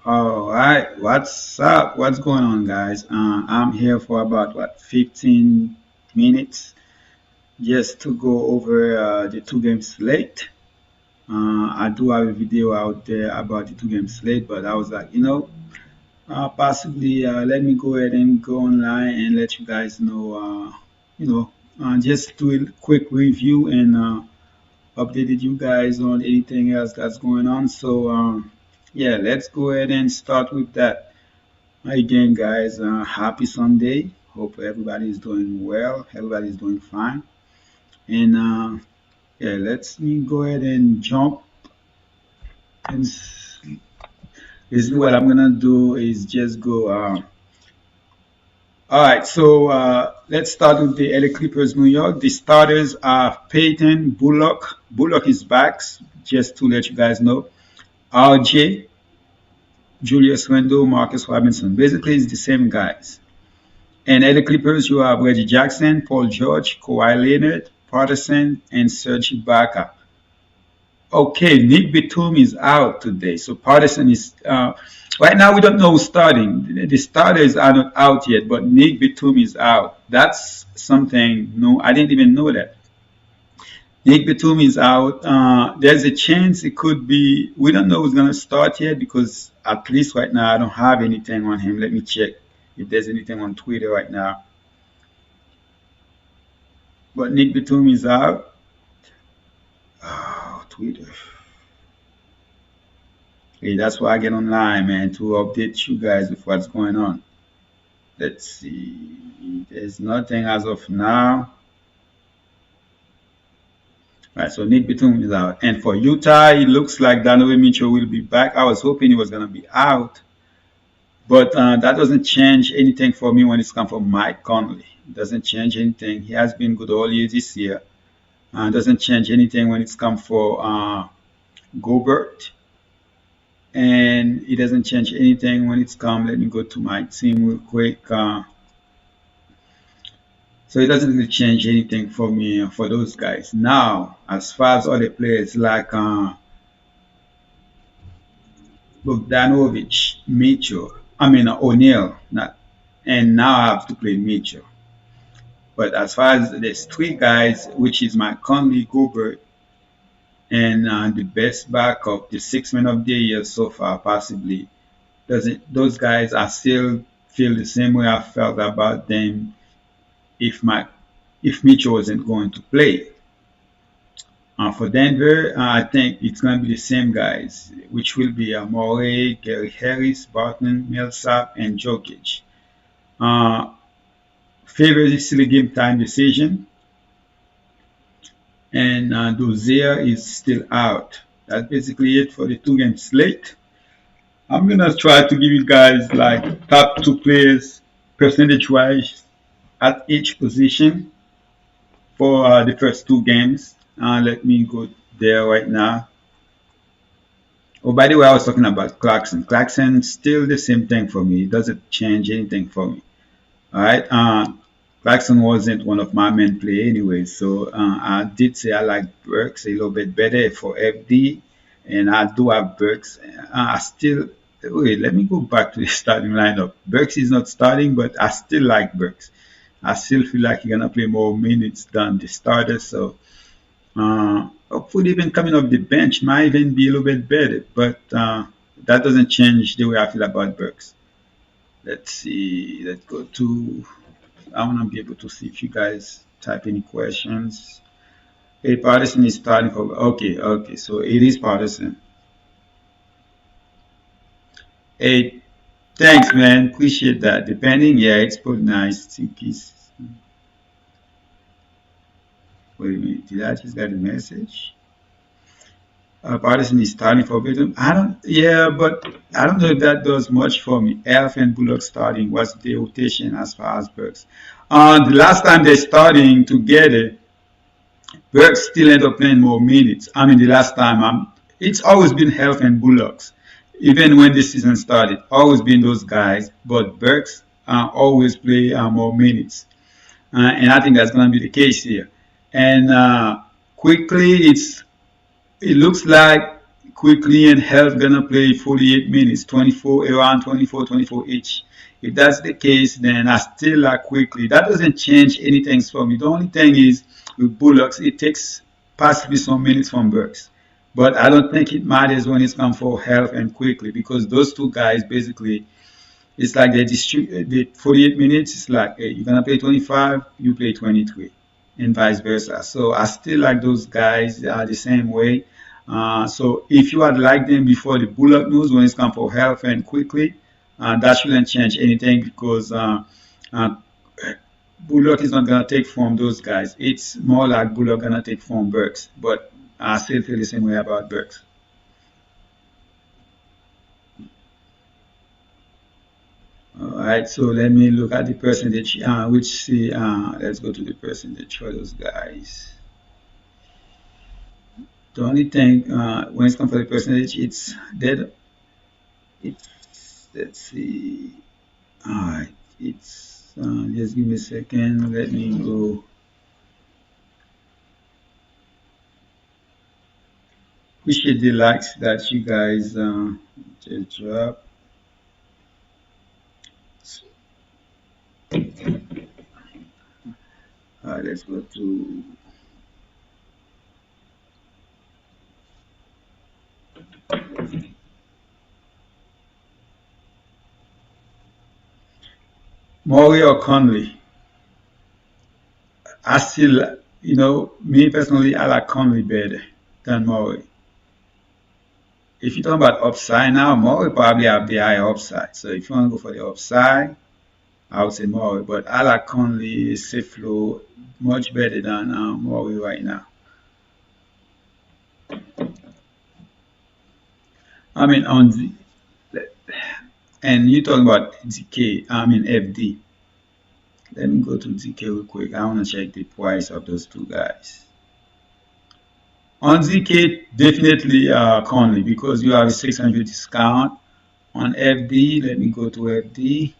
All right, what's up? What's going on, guys? I'm here for about 15 minutes just to go over the two-game slate. I do have a video out there about the two-game slate, but I was like, possibly let me go ahead and go online and let you guys know, just do a quick review and updated you guys on anything else that's going on. So, yeah, let's go ahead and start with that. Again, guys, happy Sunday. Hope everybody's doing well. Everybody's doing fine. And yeah, let's me go ahead and jump. And basically, what I'm gonna do is just go. All right, so let's start with the LA Clippers, New York. The starters are Peyton Bullock. Bullock is back, just to let you guys know. RJ, Julius Randle, Marcus Robinson. Basically, it's the same guys. And at the Clippers, you have Reggie Jackson, Paul George, Kawhi Leonard, Patterson, and Serge Ibaka. Okay, Nick Batum is out today, so Patterson is right now. We don't know who's starting. The starters are not out yet, but Nick Batum is out. That's something new. I didn't even know that. Nick Batum is out. There's a chance it could be. We don't know who's gonna start yet because at least right now I don't have anything on him. Let me check if there's anything on Twitter right now. But Nick Batum is out. Oh, Twitter. Hey, that's why I get online, man, to update you guys with what's going on. Let's see. There's nothing as of now. Right, so Nick Batum is out. And for Utah, it looks like Donovan Mitchell will be back. I was hoping he was going to be out. But that doesn't change anything for me when it's come from Mike Conley. It doesn't change anything. He has been good all year this year. Doesn't change anything when it's come for Gobert. And it doesn't change anything when it's come. Let me go to my team real quick. So it doesn't really change anything for me for those guys. Now, as far as other players like Bogdanovich, Mitchell, O'Neal, not, and now I have to play Mitchell. But as far as there's three guys, which is my Conley, Gobert, and the best backup, the 6 man of the year so far, possibly. Doesn't those guys? I still feel the same way I felt about them if Mitchell wasn't going to play. For Denver, I think it's going to be the same guys, which will be Morey, Gary Harris, Barton, Millsap, and Jokic. Favors is still a game time decision, and Dozier is still out. That's basically it for the two-game slate. I'm gonna try to give you guys like top two players percentage-wise at each position for the first two games. Let me go there right now. Oh, by the way, I was talking about Clarkson. Clarkson still the same thing for me. It doesn't change anything for me. All right. Clarkson wasn't one of my main play anyway, so I did say I like Burks a little bit better for FD, and I do have Burks. I still wait. Let me go back to the starting lineup. Burks is not starting, but I still like Burks. I still feel like he's gonna play more minutes than the starter. So hopefully, even coming off the bench might even be a little bit better. But that doesn't change the way I feel about Burks. Let's see. Let's go to. I want to be able to see if you guys type any questions. Hey, Patterson is starting for. Okay. So it is Patterson. Hey, thanks, man. Appreciate that. Depending, yeah, it's pretty nice. Think he's. Wait a minute. Did I just get a message? Patterson is starting for Batum. I don't. Yeah, but I don't know if that does much for me. Elf and Bullock starting. What's the rotation as far as Burks? The last time they're starting together, Burks still end up playing more minutes. I mean, the last time, it's always been Health and Bullocks. Even when the season started, always been those guys. But Burks always play more minutes, and I think that's going to be the case here. And quickly, it looks like quickly and Health gonna play 48 minutes, 24 around 24 each. If that's the case, then I still like quickly. That doesn't change anything for me. The only thing is with Bullocks, it takes possibly some minutes from Burks. But I don't think it matters when it's come for Health and quickly because those two guys basically it's like they distribute the 48 minutes. It's like hey, you're gonna play 25, you play 23, and vice versa. So I still like those guys the same way. So if you had liked them before the Bullock news when it's come for Health and quickly, that shouldn't change anything because uh, Bullock is not gonna take from those guys. It's more like Bullock gonna take from Burks, but I still feel the same way about Burks. All right, so let me look at the percentage, which see, let's go to the percentage for those guys. The only thing, when it comes to the percentage, it's dead. It's, let's see, all right, it's, just give me a second, let me go. Appreciate the likes that you guys just drop. All right, let's go to Maury or Conley. I still, me personally, I like Conley better than Maury. If you talk about upside now, Maury probably have the higher upside. So if you want to go for the upside, I would say Maury. But I like Conley safe flow much better than Maury right now. I mean, and you talking about DK, I mean FD. Let me go to DK real quick. I want to check the price of those two guys. On ZK, definitely Conley because you have a 600 discount. On FD, let me go to FD.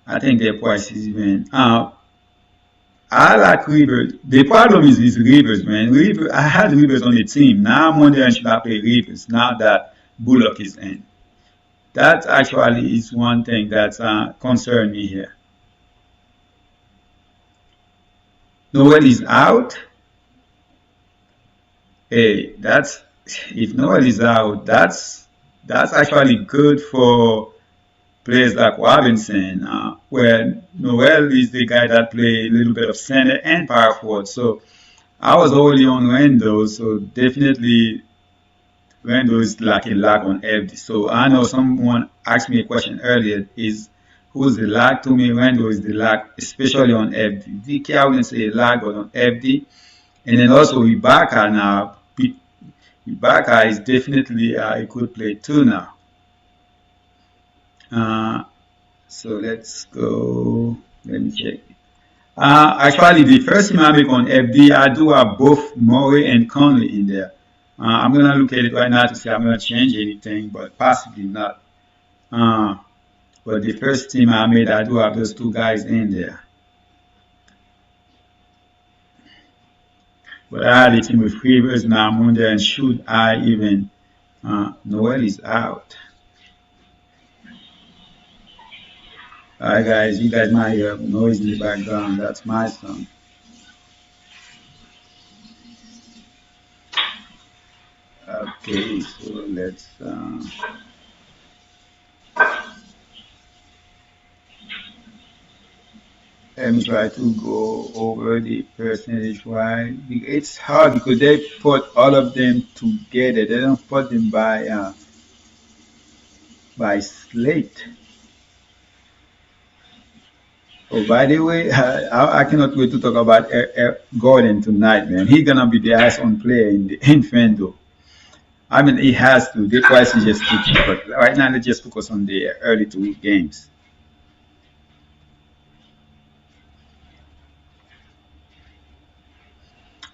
I think their price is even. I like Rivers. The problem is Rivers, man. Rivers, I had Rivers on the team. Now I'm wondering should I play Rivers now that Bullock is in. That actually is one thing that's concerned me here. Noel is out. Hey, that's if Noel is out, that's actually good for players like Robinson, where Noel is the guy that play a little bit of center and power forward. So I was already on Randall, so definitely Randall is like a lag on FD. So I know someone asked me a question earlier: is who's the lag? To me, Randall is the lag, especially on FD. DK, I wouldn't say a lag, but on FD. And then also Ibaka now. Ibaka is definitely a good player too now. Uh, so let's go. Let me check. Actually, the first team I make on FD, I do have both Murray and Conley in there. I'm gonna look at it right now to see if I'm gonna change anything, but possibly not. Uh, but the first team I made, I do have those two guys in there. But I had a team with Rivers, now I'm on there, and should I even? Noel is out. Alright, guys, you guys might hear noise in the background. That's my son. Okay, so let's. Let me try to go over the percentage wise. It's hard because they put all of them together. They don't put them by slate. Oh, by the way, I cannot wait to talk about Gordon tonight, man. He's gonna be the highest on player in Fanduel. I mean, he has to. The price is just too cheap. But right now, let's just focus on the early two games.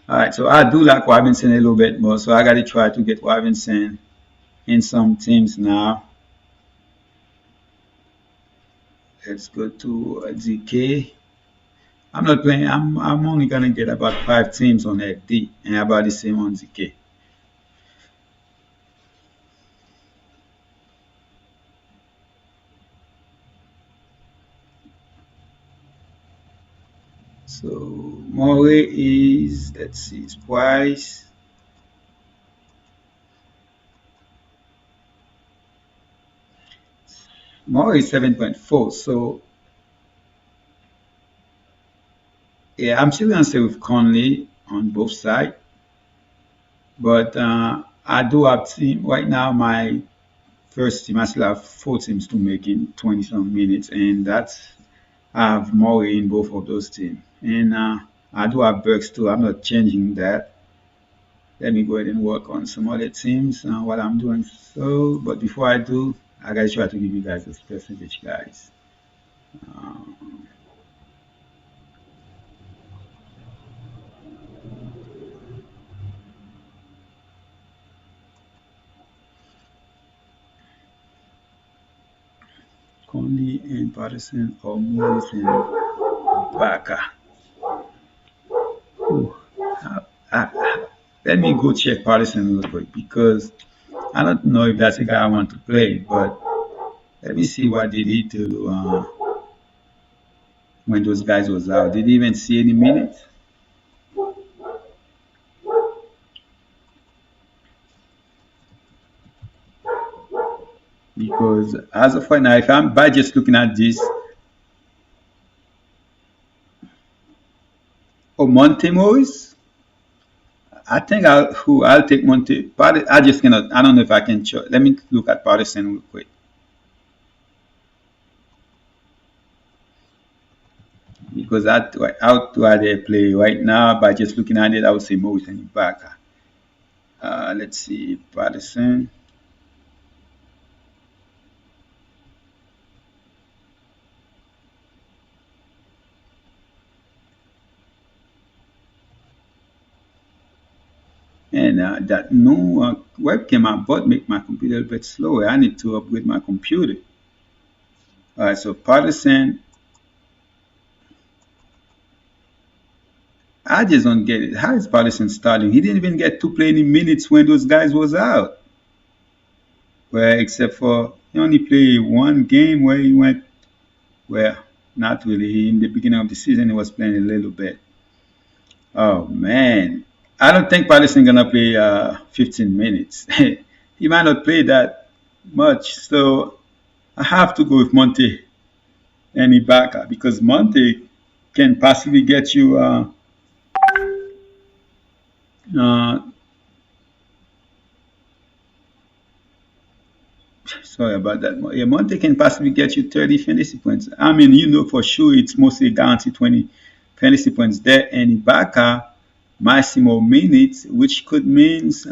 All right, so I do like Robinson a little bit more, so I got to try to get Robinson in some teams now. Let's go to ZK. I'm not playing. I'm only gonna get about 5 teams on FD and about the same on ZK. More is, let's see, his price. More is 7.4. So yeah, I'm still gonna stay with Conley on both sides. But I do have team right now. My first team, I still have four teams to make in 20 some minutes, and that's I have Murray in both of those teams. And I do have Burks too. I'm not changing that. Let me go ahead and work on some other teams while I'm doing so. But before I do, I gotta try to give you guys this percentage, guys. Um, Conley and Patterson or Morris and Barker. Ooh, let me go check Patterson real quick because I don't know if that's the guy I want to play, but let me see what did he do when those guys was out. Did he even see any minutes? Because as of right now, if I'm by just looking at this, oh Monte Morris, I think I'll take Monte. But I just cannot. I don't know if I can. Let me look at Patterson real quick because out to they play right now by just looking at it, I would say Morris and Ibaka. Let's see Patterson. And that new webcam I bought make my computer a bit slower. I need to upgrade my computer. All right, so Patterson, I just don't get it. How is Patterson starting? He didn't even get to play any minutes when those guys was out. Well, except for he only played one game where he went. Well, not really. In the beginning of the season, he was playing a little bit. Oh man, I don't think Patterson gonna play 15 minutes. He might not play that much, so I have to go with Monte and Ibaka because Monte can possibly get you. Uh, sorry about that. Yeah, Monte can possibly get you 30 fantasy points. I mean, you know for sure it's mostly guaranteed 20 fantasy points there. And Ibaka, maximum minutes, which could means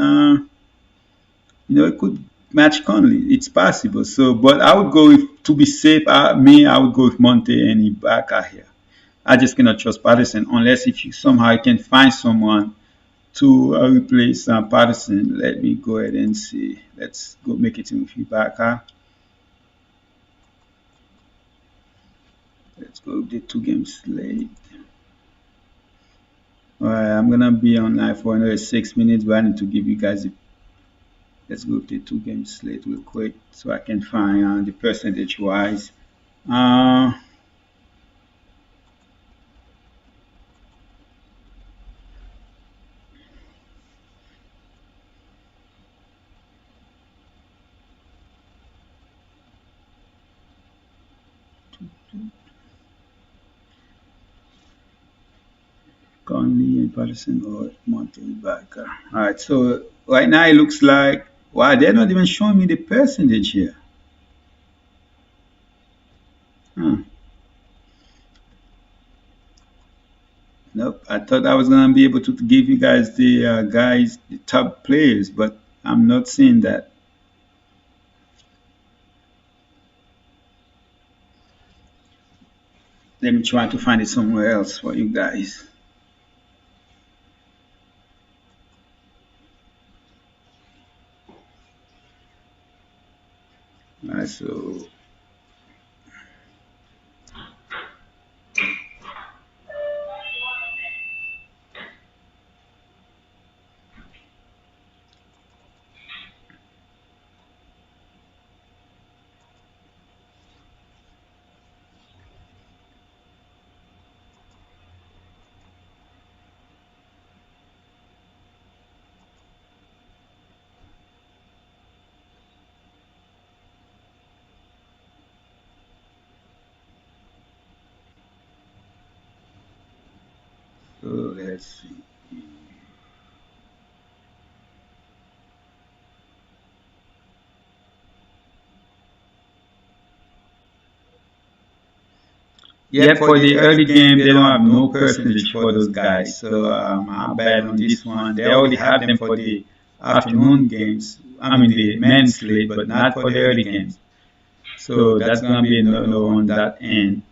it could match Conley. It's possible. So, but I would go with to be safe. I would go with Monte and Ibaka here. I just cannot trust Patterson unless if you somehow can find someone to replace Patterson. Let me go ahead and see. Let's go make it in feedback. Let's go with the two games slate. All right, I'm gonna be online for another 6 minutes, but I need to give you guys. Let's go with the two game slate real quick so I can find the percentage wise. Uh, Conley and Patterson or Monte Barker. All right, so right now it looks like wow, they're not even showing me the percentage here. Huh. Nope. I thought I was gonna be able to give you guys the top players, but I'm not seeing that. Let me try to find it somewhere else for you guys. All right, so So let's see. Yep, for the early game, they don't have no percentage for those guys. So I bet on this one. They already have them for the afternoon games. I mean the men's slate, but not for the early games. So that's gonna be no on that end.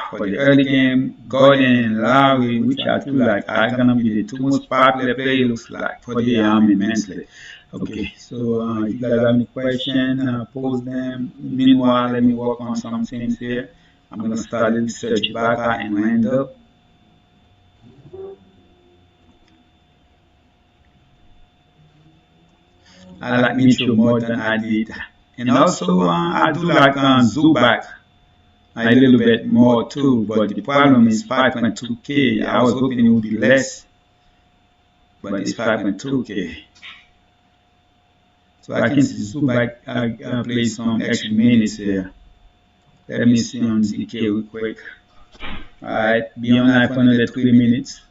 For the early game, Gordon and Lowry, which are two like are gonna be the two most popular players looks like for the men's league. Okay, so if you guys have any question, pose them. Meanwhile, let me work on some things here. I'm gonna start a research Ibaka and Randall. I like Mitchell more than I did, and also I do like Zubac a little bit more too. But the problem is 5.2K. I was hoping it would be less, but it's 5.2K. So I can see Zubac play some extra minutes here. Let me see on ZK real quick. Alright, be online for another 3 minutes.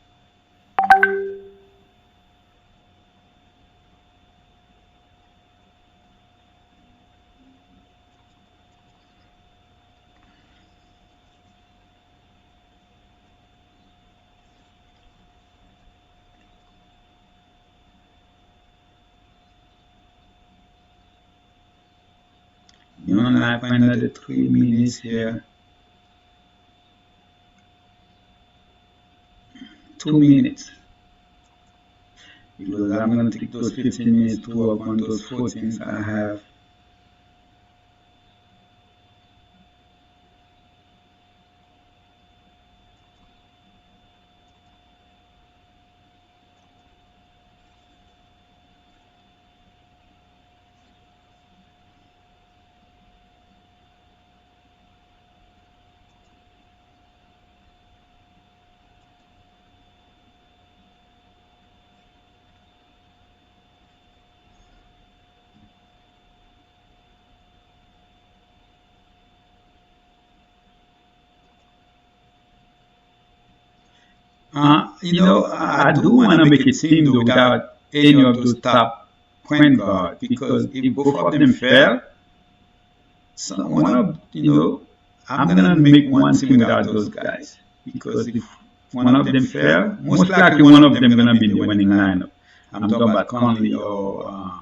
Be online for another 3 minutes here. 2 minutes. Because I'm going to take those 15 minutes to work on those 4 things I have. I do want to make a team though without any of those top point guard because if both of them fail, one of I'm gonna make one team without those guys because if one of them fail, most likely one of them gonna be in the winning lineup. I'm talking about Conley or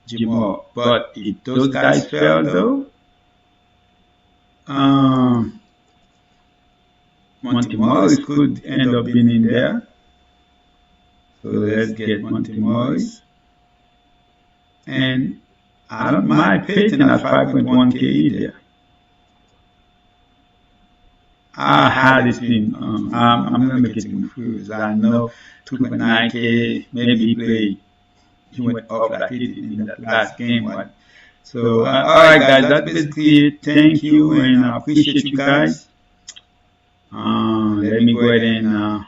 Jimmo. But if those guys fail though, Monty Morris could end up being in there. So let's get Monty Morris. And I don't mind Payton at 5.1K either. I had this thing. I'm gonna make it confused. I know 2.9K. Maybe he went off like he did in that last game. But so all right, guys, that's basically it. Thank you, and I appreciate you guys. Let me go ahead and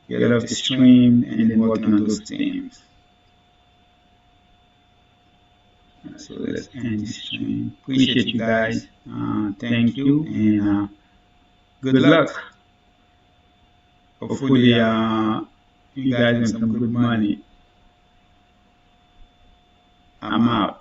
get off the stream and then working on those teams. So let's end this stream. Appreciate you guys. Thank you and good luck. Hopefully, you guys make some good money. I'm out.